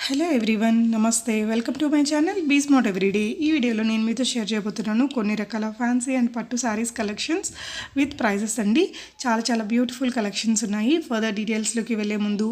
Hello everyone, namaste. Welcome to my channel be smart everyday. ఈ వీడియోలో నేను మీతో షేర్ చేయబోతున్నాను కొన్ని రకాల ఫ్యాన్సీ అండ్ పట్టు శారీస్ కలెక్షన్స్ విత్ ప్రైజెస్ అండి. చాలా బ్యూటిఫుల్ కలెక్షన్స్ ఉన్నాయి. ఫర్దర్ డీటెయిల్స్లోకి వెళ్ళే ముందు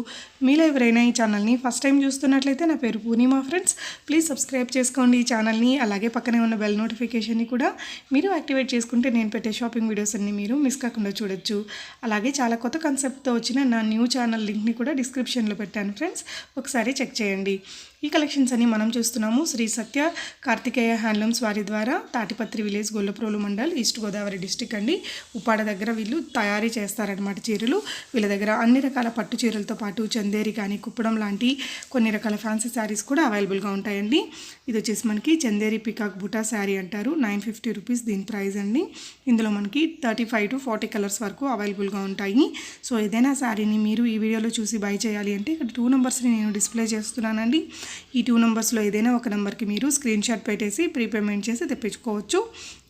మీలో ఎవరైనా ఈ ఛానల్ని ఫస్ట్ టైం చూస్తున్నట్లయితే నా పేరు పూర్ణిమ ఫ్రెండ్స్. ప్లీజ్ సబ్స్క్రైబ్ చేసుకోండి ఈ ఛానల్ని. అలాగే పక్కనే ఉన్న బెల్ నోటిఫికేషన్ని కూడా మీరు యాక్టివేట్ చేసుకుంటే నేను పెట్టే షాపింగ్ వీడియోస్ అన్ని మీరు మిస్ కాకుండా చూడొచ్చు. అలాగే చాలా కొత్త కాన్సెప్ట్తో వచ్చిన నా న్యూ ఛానల్ లింక్ని కూడా డిస్క్రిప్షన్లో పెట్టాను ఫ్రెండ్స్, ఒకసారి చెక్ చేయండి. ఈ కలెక్షన్స్ అన్ని మనం చూస్తున్నాము శ్రీ సత్య కార్తికేయ హ్యాండ్లూమ్స్ వారి ద్వారా Tadipatri village Gollaprolu mandal, east Godavari district అండి. ఉప్పాడ దగ్గర వీళ్ళు తయారీ చేస్తారనమాట చీరలు. వీళ్ళ దగ్గర అన్ని రకాల పట్టు చీరలతో పాటు చందేరి కానీ కుప్పడం లాంటి కొన్ని రకాల ఫ్యాన్సీ శారీస్ కూడా అవైలబుల్గా ఉంటాయండి. ఇది వచ్చేసి మనకి చందేరి పికాక్ బుటా శారీ అంటారు. 950 రూపీస్ దీని ప్రైస్ అండి. ఇందులో మనకి 35 to 40 కలర్స్ వరకు అవైలబుల్గా ఉంటాయి. సో ఏదైనా శారీని మీరు ఈ వీడియోలో చూసి బై చేయాలి అంటే ఇక్కడ 2 నెంబర్స్ని నేను డిస్ప్లే చేస్తున్నానండి. ఈ 2 నెంబర్స్లో ఏదైనా ఒక నెంబర్కి మీరు స్క్రీన్ షాట్ పెట్టేసి ప్రీపేమెంట్ చేసి తెప్పించుకోవచ్చు.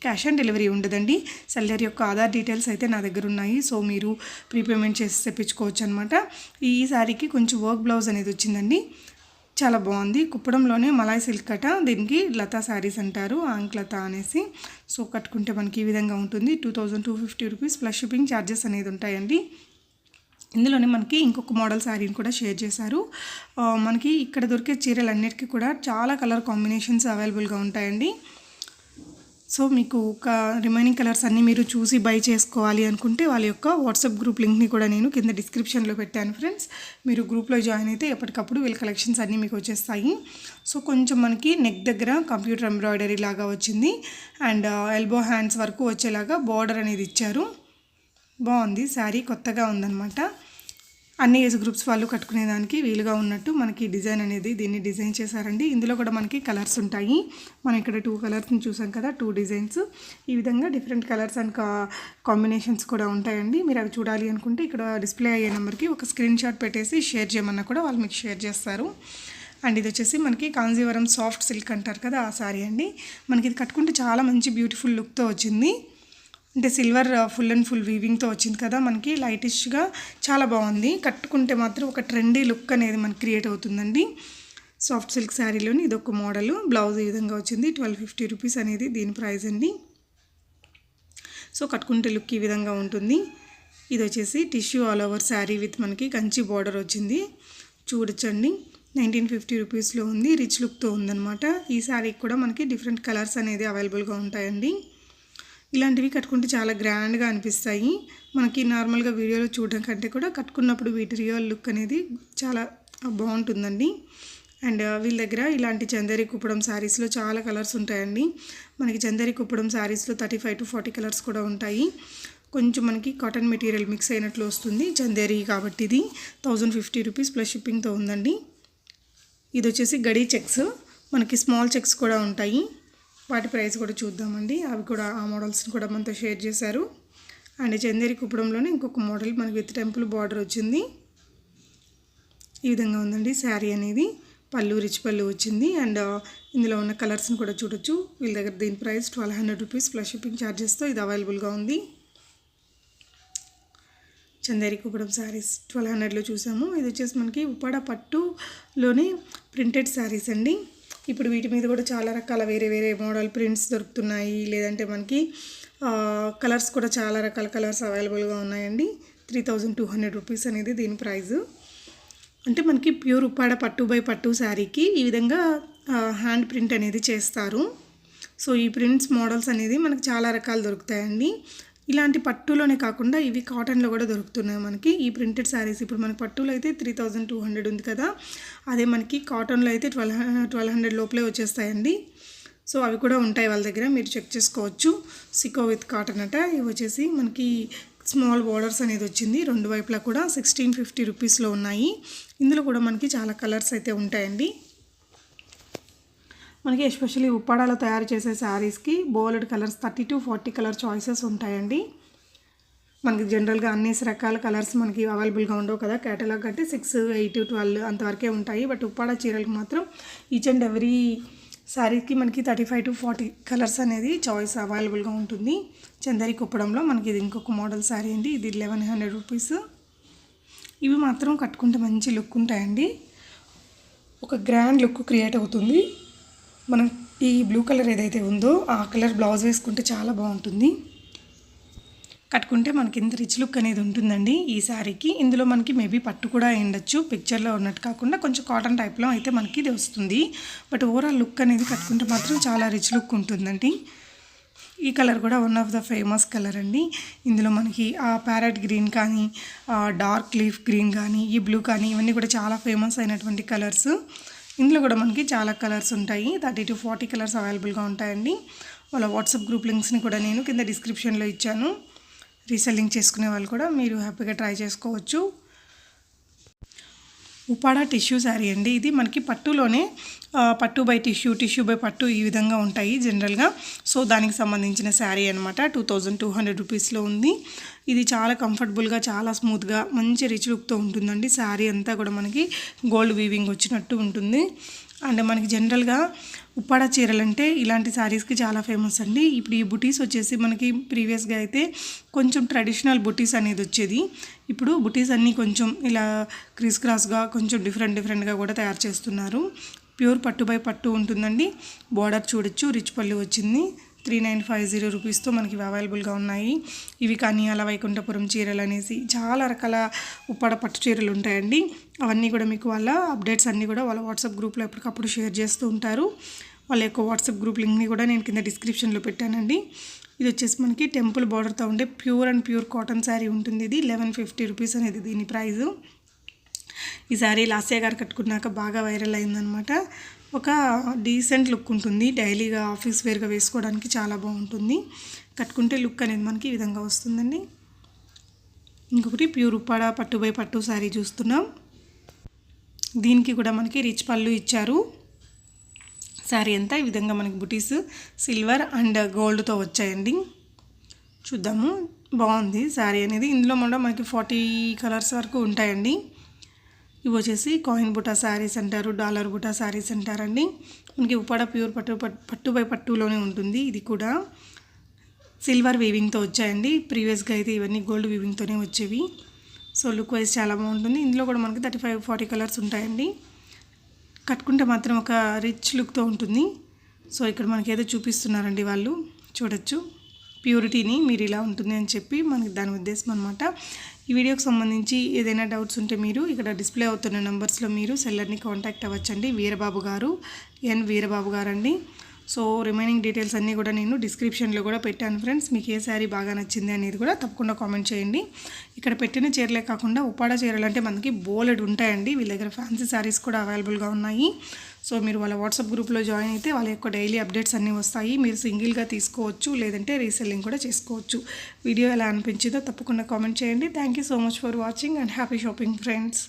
క్యాష్ ఆన్ డెలివరీ ఉండదండి. సెల్లర్ యొక్క ఆధార్ డీటెయిల్స్ అయితే నా దగ్గర ఉన్నాయి. సో మీరు ప్రీపేమెంట్ చేసి తెప్పించుకోవచ్చు అనమాట. ఈ శారీకి కొంచెం వర్క్ బ్లౌజ్ అనేది వచ్చిందండి. చాలా బాగుంది. కుప్పడంలోనే మలాయ్ సిల్క్ కట, దీనికి లతా శారీస్ అంటారు, ఆంక్లత అనేసి. సో కట్టుకుంటే మనకి ఈ విధంగా ఉంటుంది. 2250 రూపీస్ ప్లస్ షిప్పింగ్ ఛార్జెస్ అనేది ఉంటాయండి. ఇందులోనే మనకి ఇంకొక మోడల్ శారీని కూడా షేర్ చేశారు. మనకి ఇక్కడ దొరికే చీరలన్నిటికీ కూడా చాలా కలర్ కాంబినేషన్స్ అవైలబుల్గా ఉంటాయండి. సో మీకు ఒక రిమైనింగ్ కలర్స్ అన్నీ మీరు చూసి బై చేసుకోవాలి అనుకుంటే వాళ్ళ యొక్క వాట్సాప్ గ్రూప్ లింక్ని కూడా నేను కింద డిస్క్రిప్షన్లో పెట్టాను ఫ్రెండ్స్. మీరు గ్రూప్లో జాయిన్ అయితే ఎప్పటికప్పుడు వీళ్ళ కలెక్షన్స్ అన్నీ మీకు వచ్చేస్తాయి. సో కొంచెం మనకి నెక్ దగ్గర కంప్యూటర్ ఎంబ్రాయిడరీ లాగా వచ్చింది అండ్ ఎల్బో హ్యాండ్స్ వరకు వచ్చేలాగా బార్డర్ అనేది ఇచ్చారు. బాగుంది శారీ, కొత్తగా ఉందన్నమాట. అన్ని ఏజ్ గ్రూప్స్ వాళ్ళు కట్టుకునేదానికి వీలుగా ఉన్నట్టు మనకి డిజైన్ అనేది దీన్ని డిజైన్ చేశారండి. ఇందులో కూడా మనకి కలర్స్ ఉంటాయి. మనం ఇక్కడ 2 కలర్స్ని చూసాం కదా, 2 డిజైన్స్. ఈ విధంగా డిఫరెంట్ కలర్స్ అండ్ కాంబినేషన్స్ కూడా ఉంటాయండి. మీరు అవి చూడాలి అనుకుంటే ఇక్కడ డిస్ప్లే అయ్యే నెంబర్కి ఒక స్క్రీన్ షాట్ పెట్టేసి షేర్ చేయమన్నా కూడా వాళ్ళు మీకు షేర్ చేస్తారు. అండ్ ఇది వచ్చేసి మనకి కాంజీవరం సాఫ్ట్ సిల్క్ అంటారు కదా, ఆ శారీ అండి. మనకి ఇది కట్టుకుంటే చాలా మంచి బ్యూటిఫుల్ లుక్తో వచ్చింది. అంటే సిల్వర్ ఫుల్ అండ్ ఫుల్ వీవింగ్తో వచ్చింది కదా, మనకి లైటిష్గా చాలా బాగుంది. కట్టుకుంటే మాత్రం ఒక ట్రెండీ లుక్ అనేది మనకి క్రియేట్ అవుతుందండి. సాఫ్ట్ సిల్క్ శారీలోని ఇదొక మోడలు. బ్లౌజ్ ఈ విధంగా వచ్చింది. 1250 రూపీస్ అనేది దీని ప్రైస్ అండి. సో కట్టుకుంటే లుక్ ఈ విధంగా ఉంటుంది. ఇది వచ్చేసి tissue all over sari with మనకి కంచి బార్డర్ వచ్చింది. చూడొచ్చండి, 1950 రూపీస్లో ఉంది. రిచ్ లుక్తో ఉందన్నమాట. ఈ శారీకి కూడా మనకి డిఫరెంట్ కలర్స్ అనేది అవైలబుల్గా ఉంటాయండి. ఇలాంటివి కట్టుకుంటే చాలా గ్రాండ్గా అనిపిస్తాయి. మనకి నార్మల్గా వీడియోలో చూడడం కంటే కూడా కట్టుకున్నప్పుడు వీటి రియల్ లుక్ అనేది చాలా బాగుంటుందండి. అండ్ వీళ్ళ దగ్గర ఇలాంటి చందేరి కుప్పడం శారీస్లో చాలా కలర్స్ ఉంటాయండి. మనకి చందేరి కుప్పడం శారీస్లో 35 to 40 కలర్స్ కూడా ఉంటాయి. కొంచెం మనకి కాటన్ మెటీరియల్ మిక్స్ అయినట్లు వస్తుంది చందేరి కాబట్టి. ఇది 1050 రూపీస్ ప్లస్ షిప్పింగ్తో ఉందండి. ఇది వచ్చేసి గడి చెక్స్, మనకి స్మాల్ చెక్స్ కూడా ఉంటాయి. వాటి ప్రైస్ కూడా చూద్దామండి. అవి కూడా ఆ మోడల్స్ని కూడా మనతో షేర్ చేశారు. అండ్ చందేరి కుప్పడంలోనే ఇంకొక మోడల్ మనకి విత్ టెంపుల్ బార్డర్ వచ్చింది. ఈ విధంగా ఉందండి శారీ అనేది. పళ్ళు రిచ్ పళ్ళు వచ్చింది. అండ్ ఇందులో ఉన్న కలర్స్ని కూడా చూడొచ్చు. వీళ్ళ దగ్గర దీని ప్రైస్ 1200 రూపీస్ ప్లస్ షిప్పింగ్ ఛార్జెస్తో ఇది అవైలబుల్గా ఉంది. చందేరి కుప్పడం శారీస్ 1200లో చూసాము. ఇది వచ్చేసి మనకి ఉప్పాడ పట్టులోనే ప్రింటెడ్ శారీస్ అండి. ఇప్పుడు వీటి మీద కూడా చాలా రకాల వేరే మోడల్ ప్రింట్స్ దొరుకుతున్నాయి. లేదంటే మనకి కలర్స్ కూడా చాలా రకాల కలర్స్ అవైలబుల్గా ఉన్నాయండి. 3200 రూపీస్ అనేది దీని ప్రైజు. అంటే మనకి ప్యూర్ ఉప్పాడ పట్టు బై పట్టు శారీకి ఈ విధంగా హ్యాండ్ ప్రింట్ అనేది చేస్తారు. సో ఈ ప్రింట్స్ మోడల్స్ అనేది మనకి చాలా రకాలు దొరుకుతాయండి. ఇలాంటి పట్టులోనే కాకుండా ఇవి కాటన్లో కూడా దొరుకుతున్నాయి మనకి. ఈ ప్రింటెడ్ శారీస్ ఇప్పుడు మనకి పట్టులో అయితే 3200 ఉంది కదా, అదే మనకి కాటన్లో అయితే 1200 లోపలే వచ్చేస్తాయండి. సో అవి కూడా ఉంటాయి వాళ్ళ దగ్గర, మీరు చెక్ చేసుకోవచ్చు. సికో విత్ కాటన్ అట. ఇవి వచ్చేసి మనకి స్మాల్ బోర్డర్స్ అనేది వచ్చింది. రెండు వైపులా కూడా 1650 రూపీస్లో ఉన్నాయి. ఇందులో కూడా మనకి చాలా కలర్స్ అయితే ఉంటాయండి. మనకి ఎస్పెషల్లీ ఉప్పాడలో తయారు చేసే శారీస్కి బోల్డ్ కలర్స్ 30 to 40 కలర్ చాయిసెస్ ఉంటాయండి. మనకి జనరల్గా అన్ని రకాల కలర్స్ మనకి అవైలబుల్గా ఉండవు కదా, కేటలాగ్ అంటే 6, 8, 12 అంతవరకే ఉంటాయి. బట్ ఉప్పాడ చీరలకు మాత్రం ఈచ్ అండ్ ఎవ్రీ శారీకి మనకి 35 to 40 కలర్స్ అనేది చాయిస్ అవైలబుల్గా ఉంటుంది. చందేరి కుప్పడంలో మనకి ఇది ఇంకొక మోడల్ శారీ అండి. ఇది 1100 రూపీస్. ఇవి మాత్రం కట్టుకుంటే మంచి లుక్ ఉంటాయండి. ఒక గ్రాండ్ లుక్ క్రియేట్ అవుతుంది. మనం ఈ బ్లూ కలర్ ఏదైతే ఉందో ఆ కలర్ బ్లౌజ్ వేసుకుంటే చాలా బాగుంటుంది. కట్టుకుంటే మనకి ఇంత రిచ్ లుక్ అనేది ఉంటుందండి ఈ శారీకి. ఇందులో మనకి మేబీ పట్టు కూడా ఉండొచ్చు, పిక్చర్లో ఉన్నట్టు కాకుండా కొంచెం కాటన్ టైప్లో అయితే మనకి ఇది వస్తుంది. బట్ ఓవరాల్ లుక్ అనేది కట్టుకుంటే మాత్రం చాలా రిచ్ లుక్ ఉంటుందండి. ఈ కలర్ కూడా one of the famous colour అండి. ఇందులో మనకి ఆ ప్యారెట్ గ్రీన్ కానీ, డార్క్ లీఫ్ గ్రీన్ కానీ, ఈ బ్లూ కానీ ఇవన్నీ కూడా చాలా ఫేమస్ అయినటువంటి కలర్స్. ఇందులో కూడా మనకి చాలా కలర్స్ ఉంటాయి. 30 to 40 కలర్స్ అవైలబుల్గా ఉంటాయండి. వాళ్ళ వాట్సాప్ గ్రూప్ లింక్స్ని కూడా నేను కింద డిస్క్రిప్షన్లో ఇచ్చాను. రీసెల్లింగ్ చేసుకునే వాళ్ళు కూడా మీరు హ్యాపీగా ట్రై చేసుకోవచ్చు. ఉపాడా టిష్యూ శారీ అండి. ఇది మనకి పట్టులోనే పట్టు బై టిష్యూ, టిష్యూ బై పట్టు ఈ విధంగా ఉంటాయి జనరల్గా. సో దానికి సంబంధించిన శారీ అనమాట. 2200 రూపీస్లో ఉంది. ఇది చాలా కంఫర్టబుల్గా, చాలా స్మూత్గా, మంచి రిచ్ లుక్తో ఉంటుందండి. శారీ అంతా కూడా మనకి గోల్డ్ వీవింగ్ వచ్చినట్టు ఉంటుంది. అండ్ మనకి జనరల్గా ఉప్పాడ చీరలు అంటే ఇలాంటి శారీస్కి చాలా ఫేమస్ అండి. ఇప్పుడు ఈ బుటీస్ వచ్చేసి మనకి ప్రీవియస్గా అయితే కొంచెం ట్రెడిషనల్ బుటీస్ అనేది వచ్చేది. ఇప్పుడు బుటీస్ అన్నీ కొంచెం ఇలా క్రిస్ క్రాస్గా కొంచెం డిఫరెంట్గా కూడా తయారు చేస్తున్నారు. ప్యూర్ పట్టు బై పట్టు ఉంటుందండి. బార్డర్ చూడొచ్చు, రిచ్ పళ్ళు వచ్చింది. 3950 రూపీస్తో మనకి అవైలబుల్గా ఉన్నాయి. ఇవి కానీ అలా వైకుంఠపురం చీరలు అనేసి చాలా రకాల ఉప్పాడ పట్టు చీరలు ఉంటాయండి. అవన్నీ కూడా మీకు వాళ్ళ అప్డేట్స్ అన్నీ కూడా వాళ్ళ వాట్సాప్ గ్రూప్లో ఎప్పటికప్పుడు షేర్ చేస్తూ ఉంటారు. వాళ్ళ యొక్క వాట్సాప్ గ్రూప్ లింక్ని కూడా నేను కింద డిస్క్రిప్షన్లో పెట్టానండి. ఇది వచ్చేసి మనకి టెంపుల్ బార్డర్తో ఉండే ప్యూర్ కాటన్ శారీ ఉంటుంది. ఇది 1150 రూపీస్ అనేది దీని ప్రైజు. ఈ శారీ లాస్య గారు కట్టుకున్నాక బాగా వైరల్ అయిందనమాట. ఒక డీసెంట్ లుక్ ఉంటుంది. డైలీగా ఆఫీస్ వేర్గా వేసుకోవడానికి చాలా బాగుంటుంది. కట్టుకుంటే లుక్ అనేది మనకి ఈ విధంగా వస్తుందండి. ఇంకొకటి ప్యూర్ ఉప్పాడ పట్టు బై పట్టు శారీ చూస్తున్నాం. దీనికి కూడా మనకి రిచ్ పళ్ళు ఇచ్చారు. శారీ అంతా ఈ విధంగా మనకి బుటీస్ సిల్వర్ అండ్ గోల్డ్తో వచ్చాయండి. చూద్దాము, బాగుంది శారీ అనేది. ఇందులో కూడా మనకి 40 కలర్స్ వరకు ఉంటాయండి. ఇవి వచ్చేసి కాయిన్ బుటా శారీస్ అంటారు, డాలర్ బుటా శారీస్ అంటారండి. మనకి ఉప్పాడ ప్యూర్ పట్టు బై పట్టులోనే ఉంటుంది. ఇది కూడా సిల్వర్ వీవింగ్తో వచ్చాయండి. ప్రీవియస్గా అయితే ఇవన్నీ గోల్డ్ వీవింగ్తోనే వచ్చేవి. సో లుక్ వైజ్ చాలా బాగుంటుంది. ఇందులో కూడా మనకి 35-40 కలర్స్ ఉంటాయండి. కట్టుకుంటే మాత్రం ఒక రిచ్ లుక్తో ఉంటుంది. సో ఇక్కడ మనకి ఏదో చూపిస్తున్నారండి వాళ్ళు, చూడొచ్చు. ప్యూరిటీని మీరు ఇలా ఉంటుంది అని చెప్పి మనకి దాని ఉద్దేశం అనమాట. ఈ వీడియోకి సంబంధించి ఏదైనా డౌట్స్ ఉంటే మీరు ఇక్కడ డిస్ప్లే అవుతున్న నెంబర్స్లో మీరు సెల్లర్ని కాంటాక్ట్ అవ్వచ్చండి. వీరబాబు గారు, వీరబాబు గారు అండి. సో రిమైనింగ్ డీటెయిల్స్ అన్నీ కూడా నేను డిస్క్రిప్షన్లో కూడా పెట్టాను ఫ్రెండ్స్. మీకు ఏ శారీ బాగా నచ్చింది అనేది కూడా తప్పకుండా కామెంట్ చేయండి. ఇక్కడ పెట్టిన చీరలే కాకుండా ఉప్పాడ చీరలు అంటే మనకి బోలెడ్ ఉంటాయండి. వీళ్ళ దగ్గర ఫ్యాన్సీ శారీస్ కూడా అవైలబుల్గా ఉన్నాయి. సో మీరు వాళ్ళ వాట్సాప్ గ్రూప్లో జాయిన్ అయితే వాళ్ళ యొక్క డైలీ అప్డేట్స్ అన్నీ వస్తాయి. మీరు సింగిల్గా తీసుకోవచ్చు, లేదంటే రీసెల్లింగ్ కూడా చేసుకోవచ్చు. వీడియో ఎలా అనిపించిందో తప్పకుండా కామెంట్ చేయండి. Thank you so much for watching and happy shopping friends.